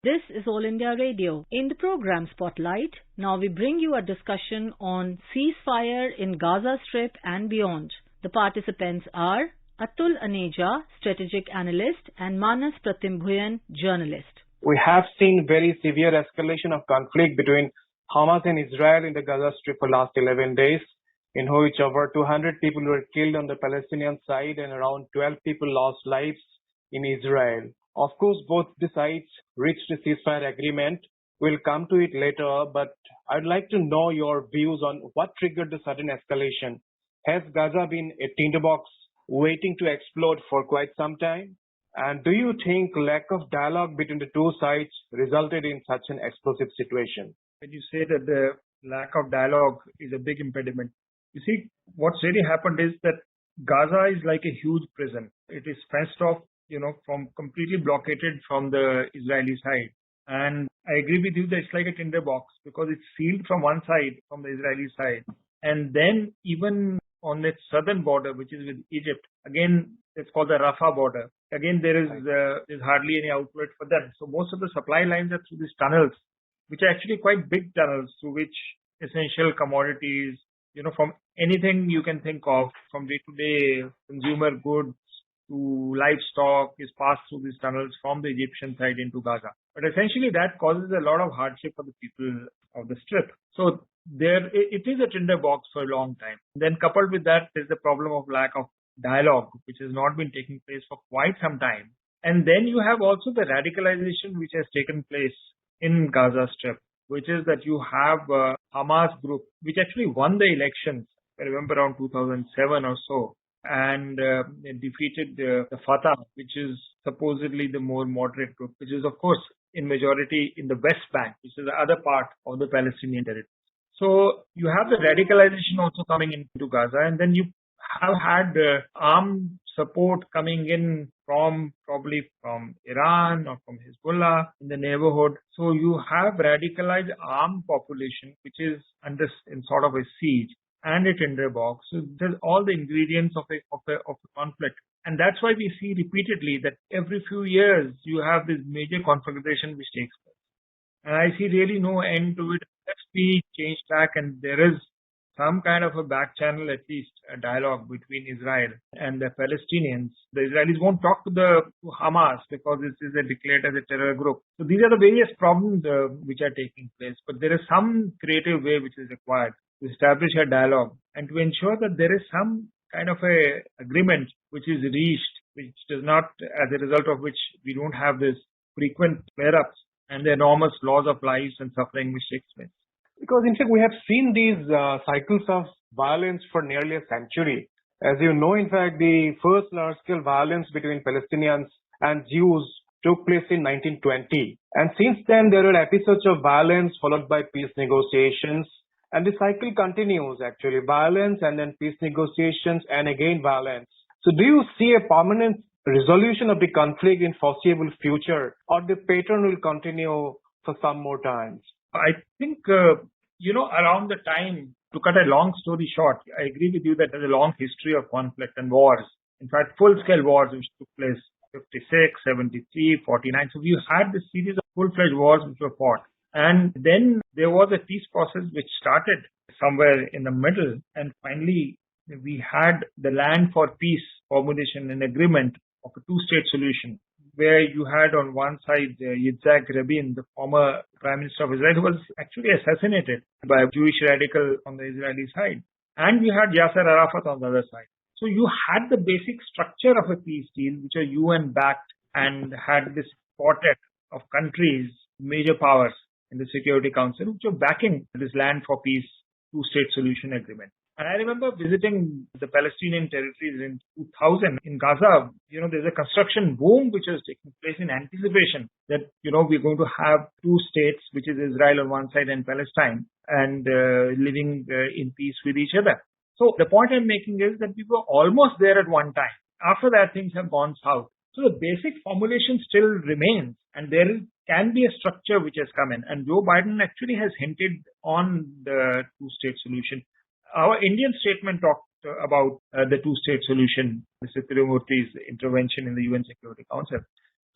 This is All India Radio. In the program Spotlight, now we bring you a discussion on ceasefire in Gaza Strip and beyond. The participants are Atul Aneja, strategic analyst, and Manas Pratimbhuyan, journalist. We have seen very severe escalation of conflict between Hamas and Israel in the Gaza Strip for last 11 days, in which over 200 people were killed on the Palestinian side and around 12 people lost lives in Israel. Of course, both the sides reached a ceasefire agreement. We'll come to it later, but I'd like to know your views on what triggered the sudden escalation. Has Gaza been a tinderbox waiting to explode for quite some time? And do you think lack of dialogue between the two sides resulted in such an explosive situation? When you say that the lack of dialogue is a big impediment, you see, what's really happened is that Gaza is like a huge prison. It is fenced off, from completely blockaded from the Israeli side. And I agree with you that it's like a tinderbox because it's sealed from one side, from the Israeli side. And then even on its southern border, which is with Egypt, again, it's called the Rafah border. Again, there's hardly any outlet for them. So most of the supply lines are through these tunnels, which are actually quite big tunnels through which essential commodities, from anything you can think of, from day-to-day consumer goods to livestock is passed through these tunnels from the Egyptian side into Gaza. But essentially that causes a lot of hardship for the people of the strip. So it is a tinderbox for a long time. Then coupled with that is the problem of lack of dialogue, which has not been taking place for quite some time. And then you have also the radicalization which has taken place in Gaza Strip, which is that you have a Hamas group, which actually won the elections, I remember around 2007 or so, and defeated the Fatah, which is supposedly the more moderate group, which is of course in majority in the West Bank, which is the other part of the Palestinian territory. So you have the radicalization also coming into Gaza, and then you have had armed support coming in probably from Iran or from Hezbollah in the neighborhood. So you have radicalized armed population, which is in sort of a siege and a tinderbox. So there's all the ingredients of a conflict. And that's why we see repeatedly that every few years you have this major conflagration which takes place. And I see really no end to it. Let's be changed back, and there is some kind of a back channel, at least a dialogue between Israel and the Palestinians. The Israelis won't talk to Hamas because this is declared as a terror group. So these are the various problems which are taking place. But there is some creative way which is required to establish a dialogue and to ensure that there is some kind of a agreement which is reached, which does not, as a result of which we don't have this frequent flare-ups and the enormous loss of lives and suffering which takes place. Because in fact, we have seen these cycles of violence for nearly a century. As you know, in fact, the first large-scale violence between Palestinians and Jews took place in 1920. And since then, there are episodes of violence followed by peace negotiations. And the cycle continues, actually. Violence and then peace negotiations and again violence. So do you see a permanent resolution of the conflict in foreseeable future, or the pattern will continue for some more times? I think, around the time, to cut a long story short, I agree with you that there's a long history of conflict and wars. In fact, full-scale wars which took place 56, 73, 49. So we had this series of full-fledged wars which were fought. And then there was a peace process which started somewhere in the middle. And finally, we had the Land for Peace formulation and agreement of a two-state solution, where you had on one side Yitzhak Rabin, the former Prime Minister of Israel, who was actually assassinated by a Jewish radical on the Israeli side. And you had Yasser Arafat on the other side. So you had the basic structure of a peace deal, which are UN-backed and had this quartet of countries, major powers in the Security Council, which were backing this Land for Peace two-state solution agreement. And I remember visiting the Palestinian territories in 2000 in Gaza. There's a construction boom which is taking place in anticipation that, we're going to have two states, which is Israel on one side and Palestine, and living in peace with each other. So the point I'm making is that we were almost there at one time. After that, things have gone south. So the basic formulation still remains, and there can be a structure which has come in. And Joe Biden actually has hinted on the two-state solution. Our Indian statement talked about the two-state solution, Mr. Tirumurthy's intervention in the UN Security Council.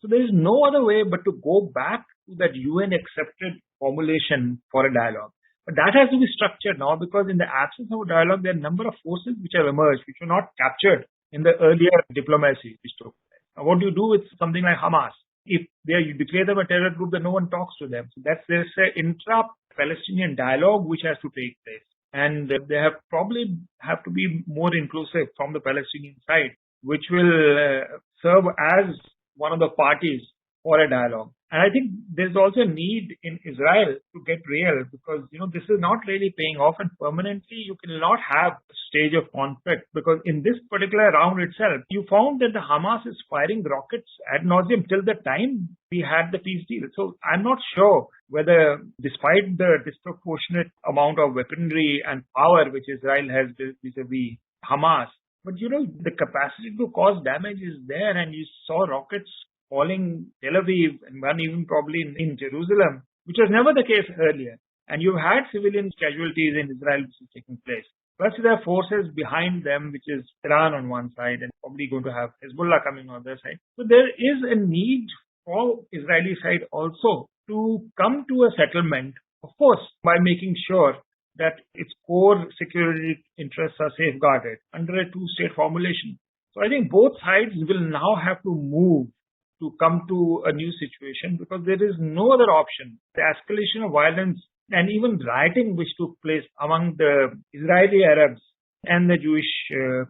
So there is no other way but to go back to that UN accepted formulation for a dialogue. But that has to be structured now, because in the absence of a dialogue, there are a number of forces which have emerged, which were not captured in the earlier diplomacy which took place. Now, what do you do with something like Hamas? If you declare them a terror group, then no one talks to them. So there's an intra-Palestinian dialogue which has to take place. And they probably have to be more inclusive from the Palestinian side, which will serve as one of the parties for a dialogue. And I think there's also a need in Israel to get real, because this is not really paying off, and permanently you cannot have a stage of conflict, because in this particular round itself, you found that the Hamas is firing rockets ad nauseum till the time we had the peace deal. So I'm not sure whether, despite the disproportionate amount of weaponry and power which Israel has vis-a-vis Hamas, but the capacity to cause damage is there, and you saw rockets falling Tel Aviv and one even probably in Jerusalem, which was never the case earlier. And you've had civilian casualties in Israel which is taking place. Plus there are forces behind them, which is Iran on one side and probably going to have Hezbollah coming on the other side. So there is a need for Israeli side also to come to a settlement, of course, by making sure that its core security interests are safeguarded under a two-state formulation. So I think both sides will now have to move to come to a new situation, because there is no other option. The escalation of violence and even rioting which took place among the Israeli Arabs and the Jewish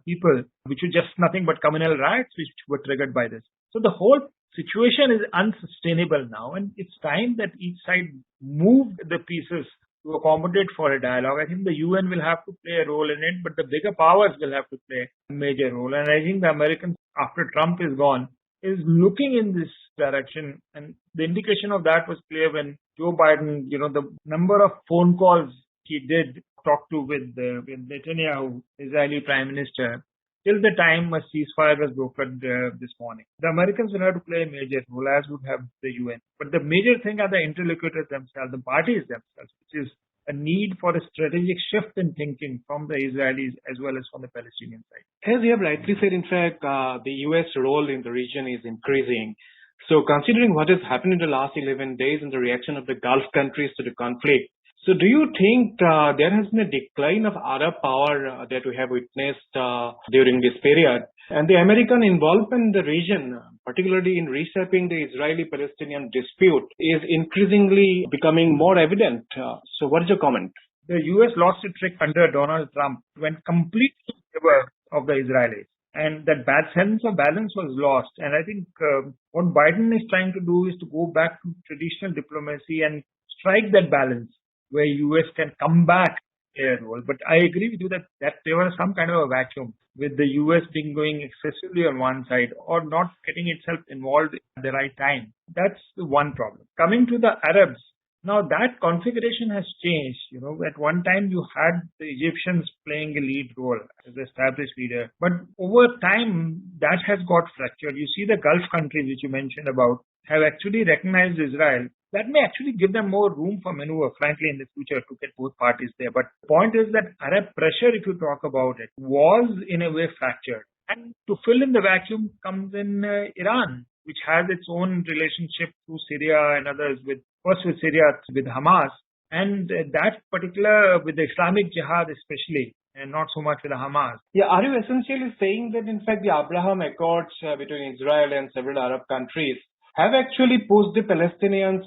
people, which were just nothing but communal riots which were triggered by this. So the whole situation is unsustainable now, and it's time that each side move the pieces to accommodate for a dialogue. I think the UN will have to play a role in it, but the bigger powers will have to play a major role. And I think the Americans, after Trump is gone, is looking in this direction. And the indication of that was clear when Joe Biden, the number of phone calls he did talk to with Netanyahu, Israeli Prime Minister, till the time a ceasefire was brokered this morning. The Americans will have to play a major role, as would have the UN. But the major thing are the interlocutors themselves, the parties themselves, which is a need for a strategic shift in thinking from the Israelis as well as from the Palestinian side. As you have rightly said, in fact, the US role in the region is increasing. So considering what has happened in the last 11 days and the reaction of the Gulf countries to the conflict, so do you think there has been a decline of Arab power that we have witnessed during this period? And the American involvement in the region, particularly in reshaping the Israeli-Palestinian dispute, is increasingly becoming more evident. So what is your comment? The US lost its trick under Donald Trump, went completely in favor of the Israelis. And that bad sense of balance was lost. And I think what Biden is trying to do is to go back to traditional diplomacy and strike that balance, where US can come back a role. But I agree with you that there was some kind of a vacuum with the US being going excessively on one side or not getting itself involved at the right time. That's the one problem. Coming to the Arabs, now that configuration has changed. At one time you had the Egyptians playing a lead role as the established leader. But over time, that has got fractured. You see the Gulf countries, which you mentioned about, have actually recognized Israel. That may actually give them more room for maneuver, frankly, in the future to get both parties there. But the point is that Arab pressure, if you talk about it, was in a way fractured. And to fill in the vacuum comes in Iran, which has its own relationship to Syria and others, first with Syria, with Hamas, and that particular with the Islamic Jihad especially, and not so much with the Hamas. Yeah, are you essentially saying that in fact the Abraham Accords between Israel and several Arab countries have actually pushed the Palestinians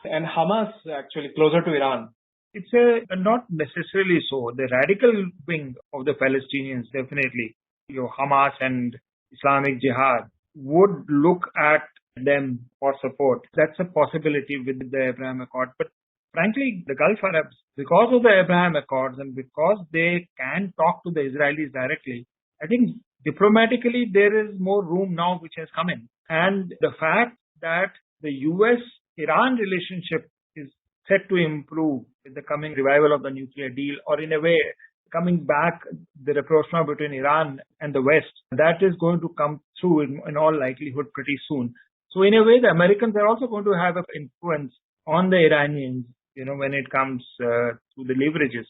and Hamas actually closer to Iran? It's not necessarily so. The radical wing of the Palestinians, definitely, Hamas and Islamic Jihad, would look at them for support. That's a possibility with the Abraham Accord. But frankly, the Gulf Arabs, because of the Abraham Accords and because they can talk to the Israelis directly, I think diplomatically there is more room now which has come in. And the fact that the US-Iran relationship is set to improve with the coming revival of the nuclear deal, or in a way coming back the rapprochement between Iran and the West, that is going to come through in all likelihood pretty soon. So in a way, the Americans are also going to have an influence on the Iranians, when it comes to the leverages.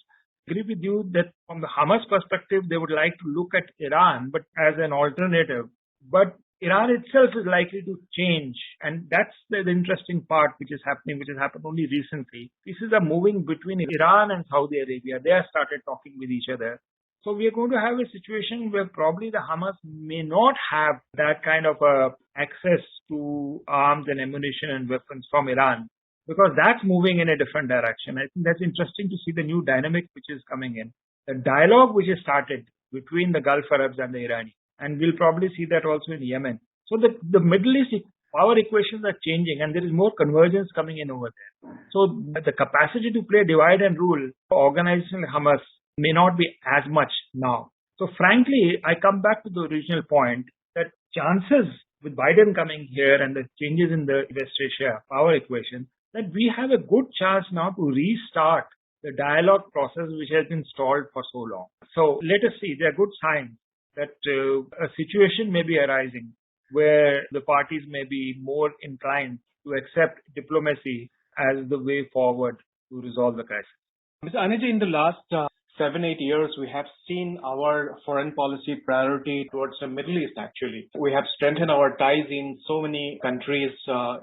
I agree with you that from the Hamas perspective, they would like to look at Iran, but as an alternative. But Iran itself is likely to change. And that's the interesting part which is happening, which has happened only recently. Pieces are moving between Iran and Saudi Arabia. They have started talking with each other. So we are going to have a situation where probably the Hamas may not have that kind of access to arms and ammunition and weapons from Iran, because that's moving in a different direction. I think that's interesting to see the new dynamic which is coming in. The dialogue which has started between the Gulf Arabs and the Iranians, and we'll probably see that also in Yemen. So the Middle East power equations are changing, and there is more convergence coming in over there. So the capacity to play divide and rule for organization like Hamas may not be as much now. So frankly, I come back to the original point that chances with Biden coming here and the changes in the West Asia power equation, that we have a good chance now to restart the dialogue process which has been stalled for so long. So let us see. There are good signs that a situation may be arising where the parties may be more inclined to accept diplomacy as the way forward to resolve the crisis. Mr. Aneja, in the last 7-8 years, we have seen our foreign policy priority towards the Middle East, actually. We have strengthened our ties in so many countries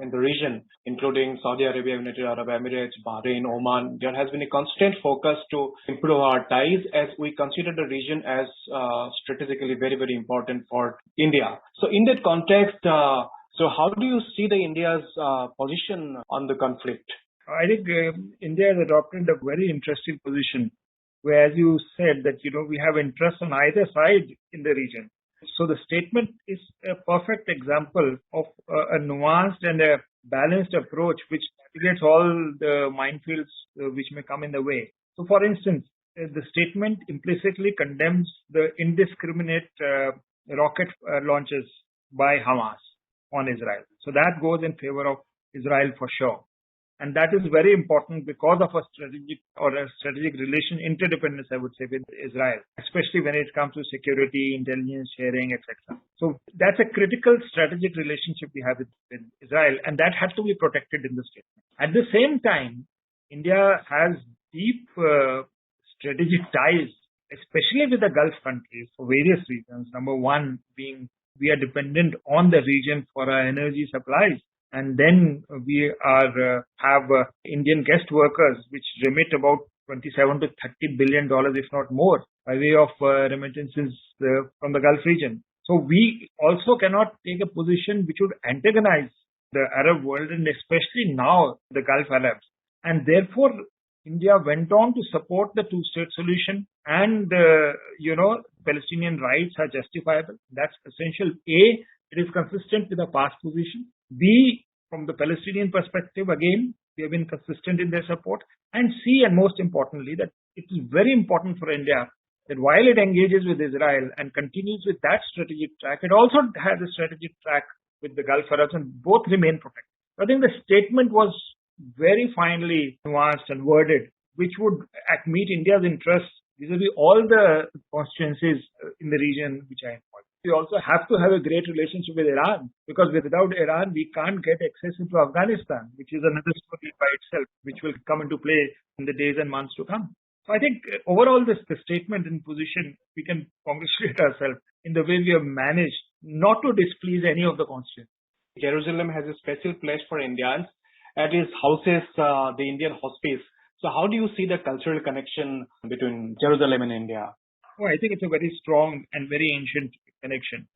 in the region, including Saudi Arabia, United Arab Emirates, Bahrain, Oman. There has been a constant focus to improve our ties as we consider the region as strategically very, very important for India. So in that context, so how do you see the India's position on the conflict? I think India has adopted a very interesting position, where, as you said, that we have interests on either side in the region. So the statement is a perfect example of a nuanced and a balanced approach which mitigates all the minefields which may come in the way. So, for instance, the statement implicitly condemns the indiscriminate rocket launches by Hamas on Israel. So that goes in favor of Israel for sure. And that is very important because of a strategic relation interdependence, I would say, with Israel, especially when it comes to security, intelligence sharing, etc. So that's a critical strategic relationship we have with Israel, and that has to be protected in the statement. At the same time, India has deep strategic ties, especially with the Gulf countries for various reasons. Number one being we are dependent on the region for our energy supplies. And then we have Indian guest workers, which remit about $27 to $30 billion, if not more, by way of remittances from the Gulf region. So we also cannot take a position which would antagonize the Arab world, and especially now the Gulf Arabs. And therefore, India went on to support the two-state solution, and Palestinian rights are justifiable. That's essential. A, it is consistent with the past position. B, from the Palestinian perspective, again, they have been consistent in their support. And C, and most importantly, that it is very important for India that while it engages with Israel and continues with that strategic track, it also has a strategic track with the Gulf Arabs, and both remain protected. I think the statement was very finely nuanced and worded, which would meet India's interests vis-a-vis all the constituencies in the region which I involved. We also have to have a great relationship with Iran, because without Iran, we can't get access into Afghanistan, which is another story by itself, which will come into play in the days and months to come. So I think overall, the statement and position, we can congratulate ourselves in the way we have managed not to displease any of the constituents. Jerusalem has a special place for Indians. It houses the Indian hospice. So how do you see the cultural connection between Jerusalem and India? Oh, I think it's a very strong and very ancient connection.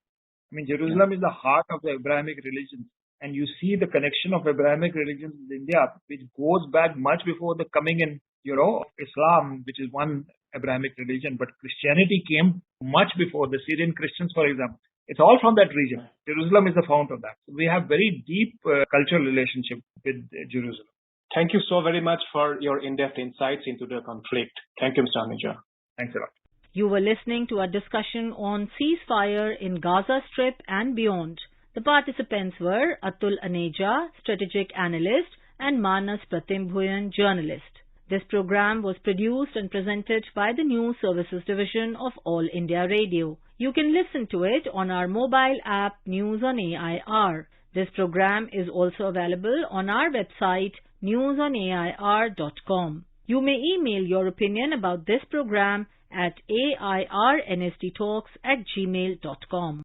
I mean, Jerusalem is the heart of the Abrahamic religions, and you see the connection of Abrahamic religions with India, which goes back much before the coming in, Islam, which is one Abrahamic religion, but Christianity came much before. The Syrian Christians, for example, it's all from that region. Jerusalem is the fount of that. We have very deep cultural relationship with Jerusalem. Thank you so very much for your in-depth insights into the conflict. Thank you, Mr. Aneja. Thanks a lot. You were listening to a discussion on ceasefire in Gaza Strip and beyond. The participants were Atul Aneja, strategic analyst, and Manas Pratimbhuyan, journalist. This program was produced and presented by the News Services Division of All India Radio. You can listen to it on our mobile app News on AIR. This program is also available on our website newsonair.com. You may email your opinion about this program at airnsdtalks@gmail.com.